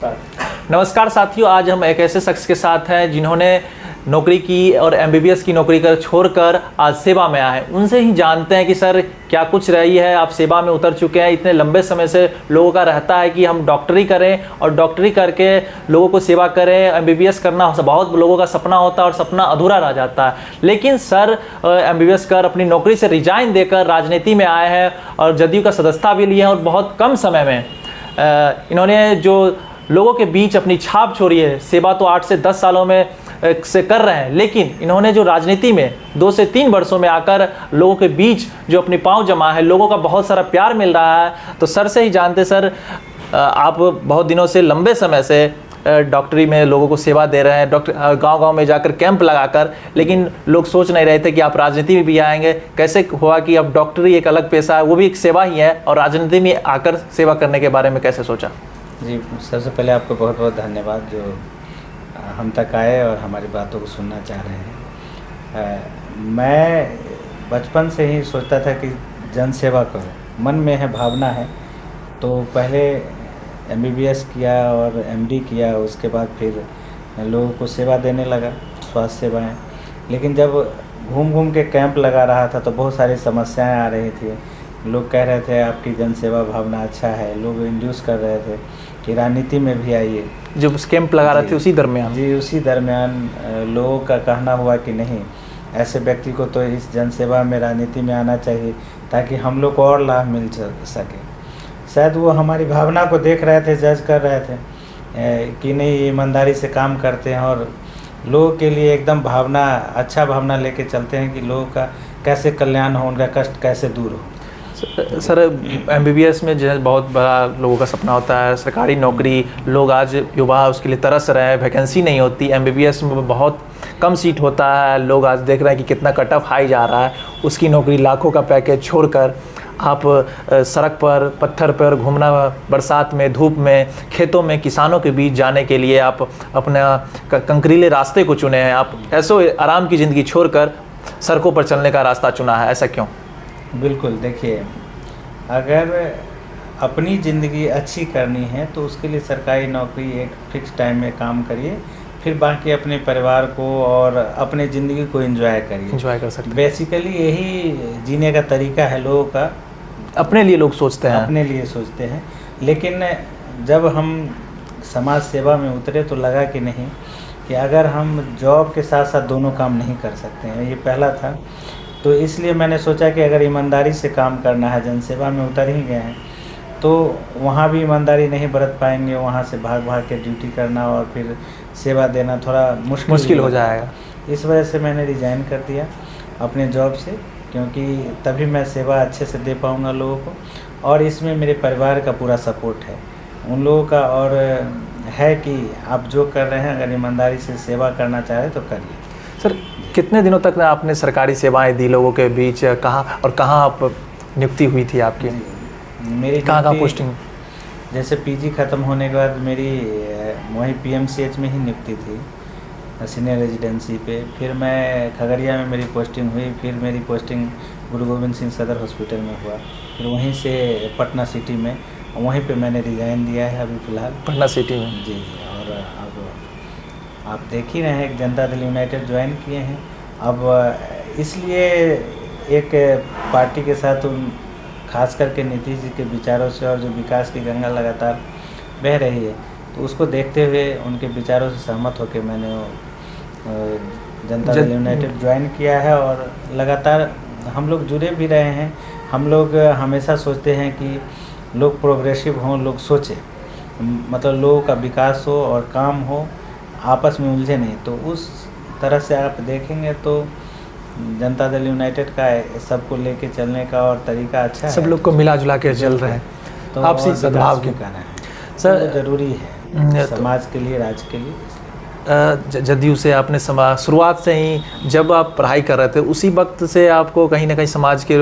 नमस्कार साथियों, आज हम एक ऐसे शख्स के साथ हैं जिन्होंने नौकरी की और एमबीबीएस की नौकरी कर छोड़कर आज सेवा में आए हैं। उनसे ही जानते हैं कि सर क्या कुछ रही है, आप सेवा में उतर चुके हैं। इतने लंबे समय से लोगों का रहता है कि हम डॉक्टरी करें और डॉक्टरी करके लोगों को सेवा करें। एमबीबीएस करना बहुत लोगों का सपना होता है और सपना अधूरा रह जाता है। लेकिन सर एमबीबीएस कर अपनी नौकरी से रिजाइन देकर राजनीति में आए हैं और जदयू का सदस्यता भी लिए हैं और बहुत कम समय में इन्होंने जो लोगों के बीच अपनी छाप छोड़ी है। सेवा तो 8 से 10 सालों में से कर रहे हैं, लेकिन इन्होंने जो राजनीति में 2 से 3 वर्षों में आकर लोगों के बीच जो अपनी पांव जमा है, लोगों का बहुत सारा प्यार मिल रहा है। तो सर से ही जानते, सर आप बहुत दिनों से लंबे समय से डॉक्टरी में लोगों को सेवा दे रहे हैं, डॉक्टर गांव-गांव में जाकर कैंप लगाकर, लेकिन लोग सोच नहीं रहे थे कि आप राजनीति में भी आएंगे। कैसे हुआ कि अब डॉक्टरी एक अलग पेशा है, वो भी एक सेवा ही है, और राजनीति में आकर सेवा करने के बारे में कैसे सोचा? जी, सबसे पहले आपको बहुत बहुत धन्यवाद जो हम तक आए और हमारी बातों को सुनना चाह रहे हैं। मैं बचपन से ही सोचता था कि जन सेवा करो, मन में है, भावना है। तो पहले एमबीबीएस किया और एमडी किया, उसके बाद फिर लोगों को सेवा देने लगा, स्वास्थ्य सेवाएं। लेकिन जब घूम घूम के कैंप लगा रहा था तो बहुत सारी समस्याएं आ रही थी। लोग कह रहे थे आपकी जन सेवा भावना अच्छा है, लोग इंड्यूस कर रहे थे कि राजनीति में भी आइए। जब कैंप लगा रहे थे उसी दरमियान उसी दरमियान लोगों का कहना हुआ कि नहीं, ऐसे व्यक्ति को तो इस जनसेवा में, राजनीति में आना चाहिए ताकि हम लोग को और लाभ मिल सके। शायद वो हमारी भावना को देख रहे थे, जज कर रहे थे कि नहीं, ईमानदारी से काम करते हैं और लोगों के लिए एकदम भावना, अच्छा भावना लेके चलते हैं कि लोगों का कैसे कल्याण हो, उनका कष्ट कैसे दूर हो। सर एमबीबीएस में जो बहुत बड़ा लोगों का सपना होता है सरकारी नौकरी। लोग आज युवा उसके लिए तरस रहे हैं, वैकेंसी नहीं होती। एमबीबीएस में बहुत कम सीट होता है। लोग आज देख रहे हैं कि कितना कट ऑफ हाई जा रहा है। उसकी नौकरी, लाखों का पैकेज छोड़कर आप सड़क पर, पत्थर पर घूमना, बरसात में, धूप में, खेतों में, किसानों के बीच जाने के लिए आप अपना कंकरीले रास्ते को चुने हैं। आप ऐसो आराम की ज़िंदगी छोड़कर सड़कों पर चलने का रास्ता चुना है, ऐसा क्यों? बिल्कुल, देखिए, अगर अपनी ज़िंदगी अच्छी करनी है तो उसके लिए सरकारी नौकरी एक फिक्स टाइम में काम करिए, फिर बाकी अपने परिवार को और अपने ज़िंदगी को एंजॉय करिए। एंजॉय कर सकते हैं। बेसिकली यही जीने का तरीका है लोगों का। अपने लिए लोग सोचते हैं, अपने लिए सोचते हैं। लेकिन जब हम समाज सेवा में उतरे तो लगा कि नहीं, कि अगर हम जॉब के साथ साथ दोनों काम नहीं कर सकते हैं। ये पहला था। तो इसलिए मैंने सोचा कि अगर ईमानदारी से काम करना है, जनसेवा में उतर ही गए हैं, तो वहाँ भी ईमानदारी नहीं बरत पाएंगे। वहाँ से भाग भाग के ड्यूटी करना और फिर सेवा देना थोड़ा मुश्किल हो जाएगा। इस वजह से मैंने रिज़ाइन कर दिया अपने जॉब से, क्योंकि तभी मैं सेवा अच्छे से दे पाऊँगा लोगों को। और इसमें मेरे परिवार का पूरा सपोर्ट है, उन लोगों का, और है कि आप जो कर रहे हैं अगर ईमानदारी से सेवा करना चाहें तो करिए। सर कितने दिनों तक आपने सरकारी सेवाएं दी लोगों के बीच? कहाँ और कहाँ आप नियुक्ति हुई थी आपकी? मेरी कहाँ पोस्टिंग? जैसे पीजी ख़त्म होने के बाद मेरी वहीं पीएमसीएच में ही नियुक्ति थी, सीनियर रेजिडेंसी पे। फिर मैं खगड़िया में मेरी पोस्टिंग हुई। फिर मेरी पोस्टिंग गुरु गोविंद सिंह सदर हॉस्पिटल में हुआ। फिर वहीं से पटना सिटी में, वहीं पे मैंने रिज़ाइन दिया है अभी फ़िलहाल, पटना सिटी में। जी। और अब आप देख ही रहे हैं, जनता दल यूनाइटेड ज्वाइन किए हैं। अब इसलिए एक पार्टी के साथ खास करके नीतीश जी के विचारों से, और जो विकास की गंगा लगातार बह रही है, तो उसको देखते हुए, उनके विचारों से सहमत होकर मैंने जनता दल यूनाइटेड ज्वाइन किया है। और लगातार हम लोग जुड़े भी रहे हैं। हम लोग हमेशा सोचते हैं कि लोग प्रोग्रेसिव हों, लोग सोचें, मतलब लोगों का विकास हो और काम हो, आपस में उलझे नहीं। तो उस तरह से आप देखेंगे तो जनता दल यूनाइटेड का सबको लेके चलने का और तरीका अच्छा है। सब लोग को मिला जुला के चल रहे हैं, तो आपसी सद्भाव के कहना है सर, तो ज़रूरी है समाज के लिए, राज्य के लिए। जदयू से आपने शुरुआत से ही जब आप पढ़ाई कर रहे थे उसी वक्त से आपको कहीं ना कहीं समाज के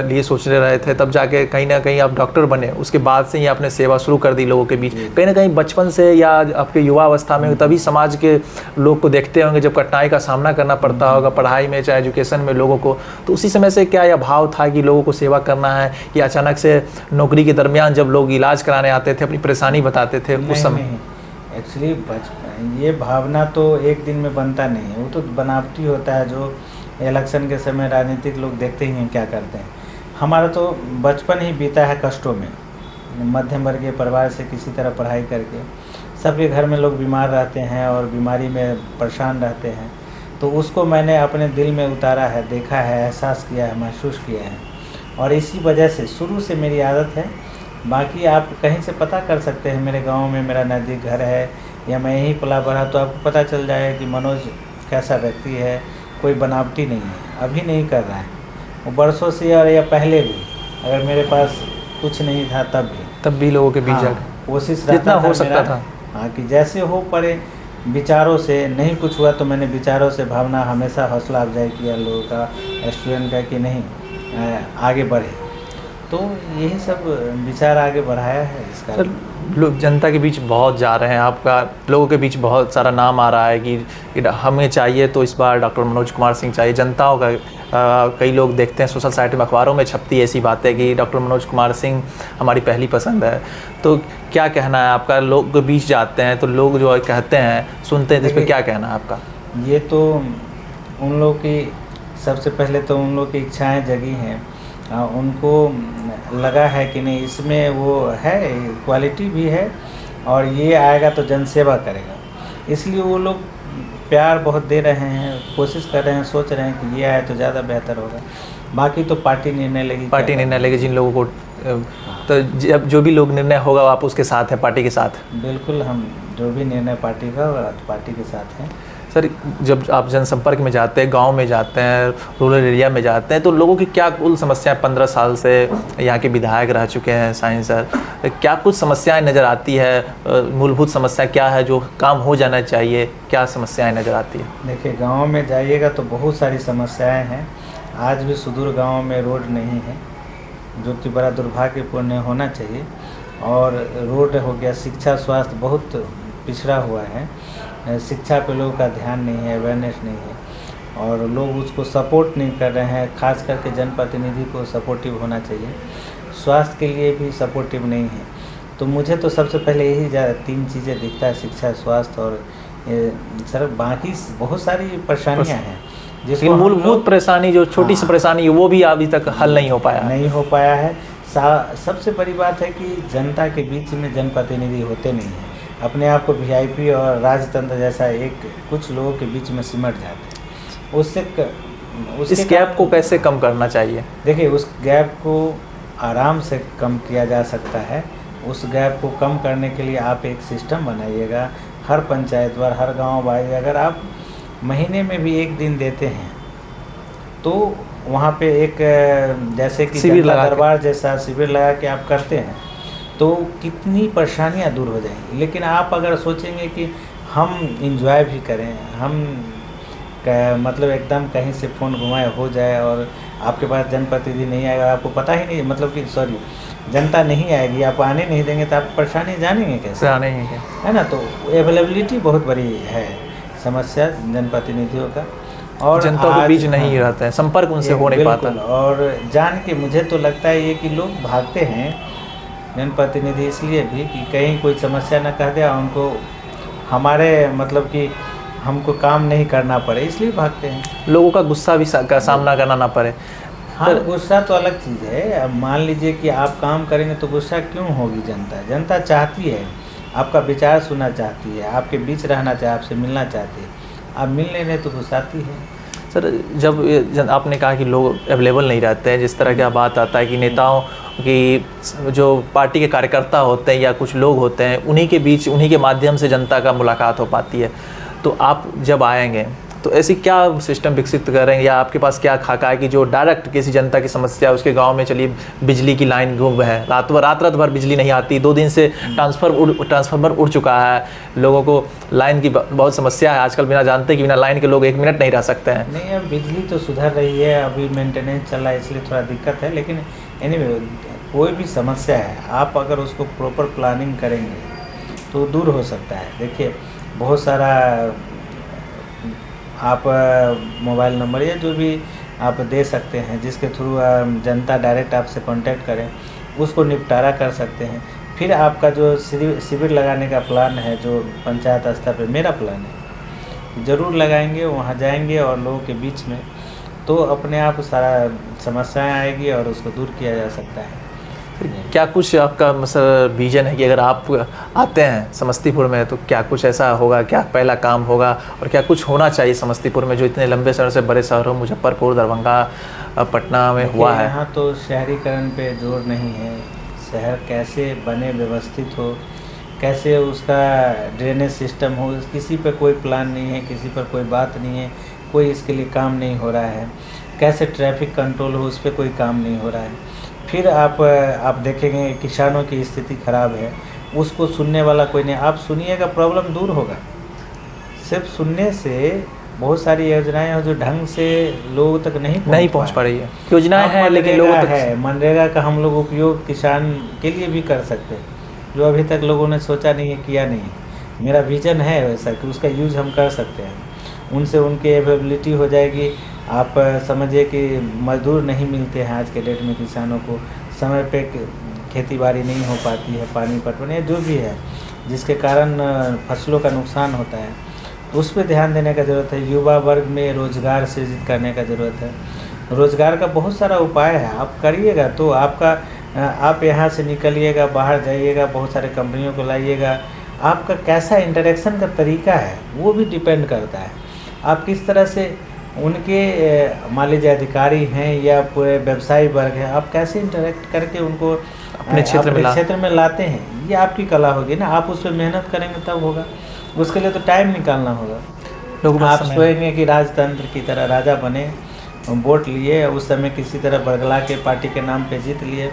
लिए सोचने रहे थे, तब जाके कहीं ना कहीं आप डॉक्टर बने, उसके बाद से ही आपने सेवा शुरू कर दी लोगों के बीच। कहीं ना कहीं बचपन से या आपके युवा अवस्था में तभी समाज के लोग को देखते होंगे जब कठिनाई का सामना करना पड़ता होगा पढ़ाई में चाहे एजुकेशन में लोगों को, तो उसी समय से क्या यह भाव था कि लोगों को सेवा करना है, या अचानक से नौकरी के दरमियान जब लोग इलाज कराने आते थे अपनी परेशानी बताते थे उस समय? एक्चुअली ये भावना तो एक दिन में बनता नहीं है, वो तो बनावटी होता है। जो इलेक्शन के समय राजनीतिक लोग देखते ही हैं क्या करते हैं। हमारा तो बचपन ही बीता है कष्टों में, मध्यम वर्गीय परिवार से किसी तरह पढ़ाई करके। सबके घर में लोग बीमार रहते हैं और बीमारी में परेशान रहते हैं, तो उसको मैंने अपने दिल में उतारा है, देखा है, एहसास किया है, महसूस किया है, और इसी वजह से शुरू से मेरी आदत है। बाकी आप कहीं से पता कर सकते हैं, मेरे गांव में मेरा नज़दीक घर है या मैं यहीं पला बढ़ा, तो आपको पता चल जाएगा कि मनोज कैसा व्यक्ति है। कोई बनावटी नहीं है, अभी नहीं कर रहा है, वो बरसों से और या पहले भी, अगर मेरे पास कुछ नहीं था तब भी लोगों के बीच जाकर कोशिश जितना हो सकता था, हाँ, कि जैसे हो पड़े। विचारों से नहीं कुछ हुआ तो मैंने विचारों से भावना हमेशा हौसला अफजाई किया लोगों का, स्टूडेंट का, कि नहीं आगे बढ़े। तो यही सब विचार आगे बढ़ाया है इसका। सर, लोग जनता के बीच बहुत जा रहे हैं, आपका लोगों के बीच बहुत सारा नाम आ रहा है कि हमें चाहिए तो इस बार डॉक्टर मनोज कुमार सिंह चाहिए। जनताओं का कई लोग देखते हैं सोशल साइट में, अखबारों में छपती ऐसी बातें कि डॉक्टर मनोज कुमार सिंह हमारी पहली पसंद है। तो क्या कहना है आपका? लोग के बीच जाते हैं तो लोग जो कहते हैं सुनते हैं, जिस पर क्या कहना है आपका? ये तो उन लोग की, सबसे पहले तो उन लोग की इच्छाएँ जगी हैं, उनको लगा है कि नहीं इसमें वो है, क्वालिटी भी है, और ये आएगा तो जनसेवा करेगा, इसलिए वो लोग प्यार बहुत दे रहे हैं, कोशिश कर रहे हैं, सोच रहे हैं कि ये आए तो ज़्यादा बेहतर होगा। बाकी तो पार्टी निर्णय लेगी, जिन लोगों को तो जब जो भी लोग निर्णय होगा आप उसके साथ हैं, पार्टी के साथ? बिल्कुल, हम जो भी निर्णय पार्टी का पार्टी के साथ हैं। सर, जब आप जनसंपर्क में जाते हैं, गांव में जाते हैं, रूरल एरिया में जाते हैं, तो लोगों की क्या कुल समस्याएं, 15 साल से यहाँ के विधायक रह चुके हैं साईं सर, क्या कुछ समस्याएं नज़र आती है? मूलभूत समस्या क्या है जो काम हो जाना चाहिए? क्या समस्याएं नज़र आती है? देखिए, गांव में जाइएगा तो बहुत सारी समस्याएं हैं। आज भी सुदूर गाँव में रोड नहीं है, जो कि बड़ा दुर्भाग्यपूर्ण होना चाहिए। और रोड हो गया, शिक्षा स्वास्थ्य बहुत पिछड़ा हुआ है, शिक्षा पे लोगों का ध्यान नहीं है, अवेयरनेस नहीं है, और लोग उसको सपोर्ट नहीं कर रहे हैं। खास करके जनप्रतिनिधि को सपोर्टिव होना चाहिए, स्वास्थ्य के लिए भी सपोर्टिव नहीं है। तो मुझे तो सबसे पहले यही 3 चीज़ें दिखता है, शिक्षा, स्वास्थ्य और सर बाकी बहुत सारी परेशानियां हैं, जिसकी मूलभूत परेशानी जो छोटी सी परेशानी है वो भी अभी तक हल नहीं हो पाया है। सबसे बड़ी बात है कि जनता के बीच में जनप्रतिनिधि होते नहीं हैं, अपने आप को वीआईपी और राजतंत्र जैसा कुछ लोगों के बीच में सिमट जाते हैं। इस गैप को कैसे कम करना चाहिए? देखिए, उस गैप को आराम से कम किया जा सकता है। उस गैप को कम करने के लिए आप एक सिस्टम बनाइएगा, हर पंचायत वार, हर गांव वाइज अगर आप महीने में भी 1 दिन देते हैं तो वहाँ पे एक जैसे कि जनता दरबार जैसा शिविर लगा के आप करते हैं तो कितनी परेशानियाँ दूर हो जाएंगी। लेकिन आप अगर सोचेंगे कि हम इंजॉय भी करें, हम मतलब एकदम कहीं से फ़ोन घुमाए हो जाए और आपके पास जनप्रतिनिधि नहीं आएगा, आपको पता ही नहीं, मतलब कि जनता नहीं आएगी, आप आने नहीं देंगे तो आप परेशानी जानेंगे कैसे? है ना। तो अवेलेबिलिटी बहुत बड़ी है समस्या जनप्रतिनिधियों का, और जनता के बीच नहीं रहता है, संपर्क उनसे हो नहीं पाता। और जान के मुझे तो लगता है ये कि लोग भागते हैं जनप्रतिनिधि इसलिए भी कि कहीं कोई समस्या न कह दे, उनको हमारे मतलब कि हमको काम नहीं करना पड़े, इसलिए भागते हैं। लोगों का गुस्सा भी का सामना करना ना पड़े। हाँ, गुस्सा तो अलग चीज़ है। अब मान लीजिए कि आप काम करेंगे तो गुस्सा क्यों होगी? जनता चाहती है, आपका विचार सुनना चाहती है, आपके बीच रहना चाहे, आपसे मिलना चाहती है, आप मिल नहीं रहे तो गुस्साती है। सर, जब आपने कहा कि लोग अवेलेबल नहीं रहते हैं, जिस तरह का बात आता है कि नेताओं की जो पार्टी के कार्यकर्ता होते हैं या कुछ लोग होते हैं, उन्हीं के बीच, उन्हीं के माध्यम से जनता का मुलाकात हो पाती है, तो आप जब आएंगे तो ऐसी क्या सिस्टम विकसित करेंगे या आपके पास क्या खाका है कि जो डायरेक्ट किसी जनता की समस्या उसके गांव में, चलिए बिजली की लाइन गुम है, रात भर बिजली नहीं आती, 2 दिन से ट्रांसफार्मर उड़ चुका है, लोगों को लाइन की बहुत समस्या है आजकल, बिना जानते कि बिना लाइन के लोग 1 मिनट नहीं रह सकते हैं। नहीं, अब बिजली तो सुधर रही है, अभी मेंटेनेंस चल रहा है इसलिए थोड़ा दिक्कत है, लेकिन एनीवे कोई भी समस्या है आप अगर उसको प्रॉपर प्लानिंग करेंगे तो दूर हो सकता है। देखिए बहुत सारा आप मोबाइल नंबर या जो भी आप दे सकते हैं जिसके थ्रू जनता डायरेक्ट आपसे कांटेक्ट करें, उसको निपटारा कर सकते हैं। फिर आपका जो शिविर लगाने का प्लान है, जो पंचायत स्तर पे मेरा प्लान है, ज़रूर लगाएंगे, वहाँ जाएंगे और लोगों के बीच में, तो अपने आप सारा समस्याएं आएगी और उसको दूर किया जा सकता है। क्या कुछ आपका मतलब विजन है कि अगर आप आते हैं समस्तीपुर में तो क्या कुछ ऐसा होगा, क्या पहला काम होगा और क्या कुछ होना चाहिए समस्तीपुर में जो इतने लंबे समय से बड़े शहरों मुजफ्फरपुर, दरभंगा, पटना में हुआ है? यहाँ तो शहरीकरण पे जोर नहीं है, शहर कैसे बने, व्यवस्थित हो, कैसे उसका ड्रेनेज सिस्टम हो, किसी पर कोई प्लान नहीं है, किसी पर कोई बात नहीं है, कोई इसके लिए काम नहीं हो रहा है। कैसे ट्रैफिक कंट्रोल हो, उस पर कोई काम नहीं हो रहा है। फिर आप देखेंगे किसानों की स्थिति खराब है, उसको सुनने वाला कोई नहीं। आप सुनिएगा प्रॉब्लम दूर होगा। सिर्फ सुनने से बहुत सारी योजनाएं हैं जो ढंग से लोगों तक नहीं पहुंच पा रही है। योजनाएं हैं लेकिन लोगों तक है। मनरेगा का हम लोग उपयोग किसान के लिए भी कर सकते हैं, जो अभी तक लोगों ने सोचा नहीं है, किया नहीं है। मेरा विजन है वैसा कि उसका यूज़ हम कर सकते हैं, उनसे उनकी अवेलेबिलिटी हो जाएगी। आप समझिए कि मजदूर नहीं मिलते हैं आज के डेट में, किसानों को समय पे खेती बाड़ी नहीं हो पाती है, पानी पटवन या जो भी है, जिसके कारण फसलों का नुकसान होता है, तो उस पर ध्यान देने का ज़रूरत है। युवा वर्ग में रोज़गार सृजित करने का ज़रूरत है। रोज़गार का बहुत सारा उपाय है, आप करिएगा तो आप यहाँ से निकलिएगा, बाहर जाइएगा, बहुत सारे कंपनियों को लाइएगा। आपका कैसा इंटरेक्शन का तरीका है वो भी डिपेंड करता है। आप किस तरह से उनके मान लीजिए अधिकारी हैं या पूरे व्यवसायी वर्ग हैं, आप कैसे इंटरेक्ट करके उनको अपने क्षेत्र में लाते हैं, ये आपकी कला होगी ना। आप उस पर मेहनत करेंगे तब होगा, उसके लिए तो टाइम निकालना होगा। आप सोचेंगे कि राजतंत्र की तरह राजा बने, वोट लिए, उस समय किसी तरह बरगला के पार्टी के नाम पे जीत लिए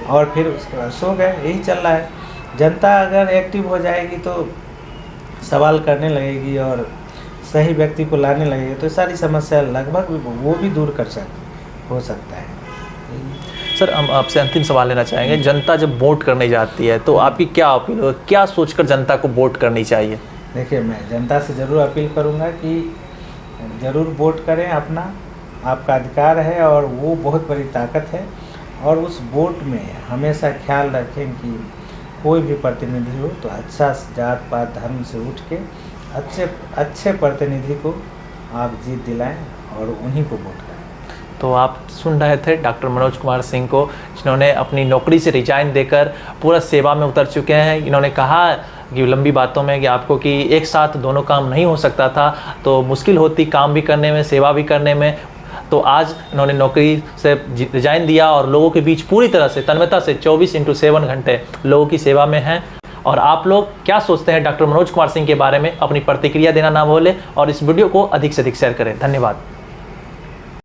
और फिर उसके बाद सो गए, यही चल रहा है। जनता अगर एक्टिव हो जाएगी तो सवाल करने लगेगी और सही व्यक्ति को लाने लगेगी तो सारी समस्या लगभग वो भी दूर हो सकता है। सर हम आपसे अंतिम सवाल लेना चाहेंगे, जनता जब वोट करने जाती है तो आपकी क्या अपील हो, क्या सोचकर जनता को वोट करनी चाहिए? देखिए मैं जनता से ज़रूर अपील करूंगा कि ज़रूर वोट करें, अपना आपका अधिकार है और वो बहुत बड़ी ताकत है। और उस वोट में हमेशा ख्याल रखें कि कोई भी प्रतिनिधि हो तो अच्छा जात पात धर्म से उठ के अच्छे प्रतिनिधि को आप जीत दिलाएं और उन्हीं को वोट करें। तो आप सुन रहे थे डॉक्टर मनोज कुमार सिंह को, जिन्होंने अपनी नौकरी से रिजाइन देकर पूरा सेवा में उतर चुके हैं। इन्होंने कहा कि लंबी बातों में कि आपको कि एक साथ दोनों काम नहीं हो सकता था, तो मुश्किल होती काम भी करने में, सेवा भी करने में। तो आज इन्होंने नौकरी से रिजाइन दिया और लोगों के बीच पूरी तरह से तन्मयता से 24/7 घंटे लोगों की सेवा में हैं। और आप लोग क्या सोचते हैं डॉक्टर मनोज कुमार सिंह के बारे में, अपनी प्रतिक्रिया देना ना भूलें और इस वीडियो को अधिक से अधिक शेयर करें। धन्यवाद।